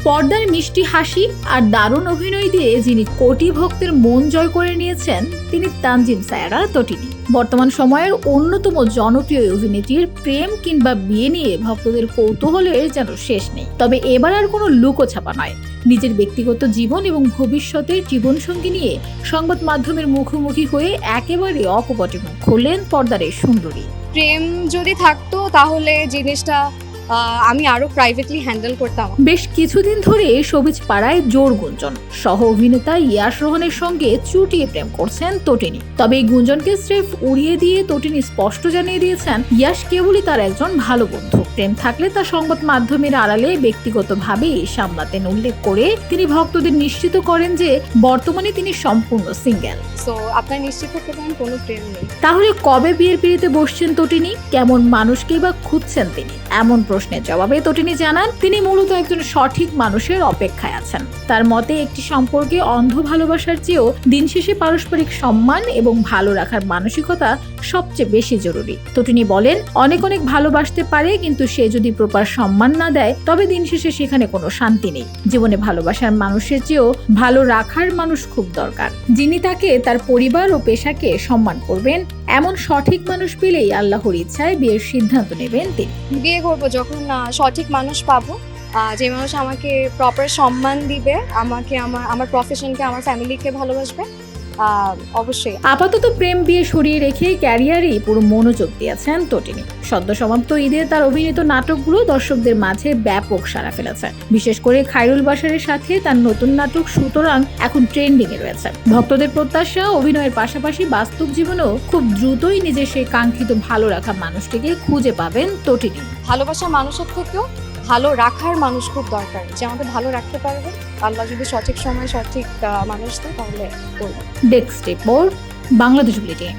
পর্দার মিষ্টি হাসি আর দারুণ অভিনয় দিয়ে যিনি কোটি ভক্তের মন জয় করে নিয়েছেন তিনি তানজিম সায়রা তটিনী। বর্তমান সময়ের অন্যতম জনপ্রিয় অভিনেত্রীর প্রেম কিংবা বিয়ে নিয়ে ভক্তদের কৌতূহলের যেন শেষ নেই। তবে এবার আর কোনো লুকোছাপা নয়, নিজের ব্যক্তিগত জীবন এবং ভবিষ্যতের জীবনসঙ্গী নিয়ে সংবাদ মাধ্যমের মুখোমুখি হয়ে একেবারে অকপটে মুখ খুললেন পর্দার এই সুন্দরী। প্রেম যদি থাকতো তাহলে জিনিসটা আমি আরো প্রাইভেটলি হ্যান্ডেল করতাম। বেশ কিছুদিন ধরে সবিজ পাড়ায় জোর গুঞ্জন সহ অভিনেতা ইয়াশ রোহনের সঙ্গে চুটিয়ে প্রেম করছেন তটিনী। তবে এই গুঞ্জনকে স্রেফ উড়িয়ে দিয়ে তটিনী স্পষ্ট জানিয়ে দিয়েছেন ইয়াশ কেবলই তার একজন ভালো বন্ধু। প্রেম থাকলে তা সংবাদ মাধ্যমের আড়ালে ব্যক্তিগতভাবেই সামলাতেন উল্লেখ করে তিনি ভক্তদের নিশ্চিত করেন যে বর্তমানে তিনি সম্পূর্ণ সিঙ্গেল। সো আপনার নিশ্চিত থাকতে পারেন কোনো প্রেম নেই। তাহলে কবে বিয়ের পিড়িতে বসছেন তটিনী? কেমন মানুষকেই বা খুঁজছেন তিনি? এমন প্রশ্নের জবাবে তটিনী জানান তিনি মূলত একজন সঠিক মানুষের অপেক্ষায় আছেন। তার মতে একটি সম্পর্কে অন্ধ ভালোবাসার চেয়েও দিন শেষে পারস্পরিক সম্মান এবং ভালো রাখার মানসিকতা সবচেয়ে বেশি জরুরি। তটিনী বলেন অনেক ভালোবাসতে পারে, কিন্তু সে যদি প্রপার সম্মান না দেয় তবে দিন শেষে সেখানে কোনো শান্তি নেই। জীবনে ভালোবাসার মানুষের চেয়েও ভালো রাখার মানুষ খুব দরকার, যিনি তাকে তার পরিবার ও পেশাকে সম্মান করবেন। এমন সঠিক মানুষ পেলেই আল্লাহর ইচ্ছায় বিয়ের সিদ্ধান্ত নেবেন তিনি। বিয়ে করবো যখন সঠিক মানুষ পাবো, যে মানুষ আমাকে প্রপার সম্মান দিবে, আমাকে আমার প্রফেশনকে, আমার ফ্যামিলিকে ভালোবাসবে, অবশ্যই। আপাতত প্রেম বিয়ে সরিয়ে রেখে ক্যারিয়ারেই পুরো মনোযোগ দিয়েছেন তটিনী। সদ্য সমাপ্ত ঈদে তার অভিনীত নাটকগুলো দর্শকদের মাঝে ব্যাপক সাড়া ফেলেছে। বিশেষ করে খায়রুল বাশারের সাথে তার নতুন নাটক সুতরাং এখন ট্রেন্ডিং এ রয়েছে। ভক্তদের প্রত্যাশা অভিনয়ের পাশাপাশি বাস্তব জীবনেও খুব দ্রুতই নিজের সেই কাঙ্ক্ষিত ভালো রাখা মানুষটিকে খুঁজে পাবেন তটিনী। ভালোবাসা মানুষের থেকেও ভালো রাখার মানুষ খুব দরকার, যে আমাদের ভালো রাখতে পারবে। আল্লাহ যদি সঠিক সময় সঠিক মানুষ দেয় তাহলে করবো। Desk report, Bangladesh bulletin.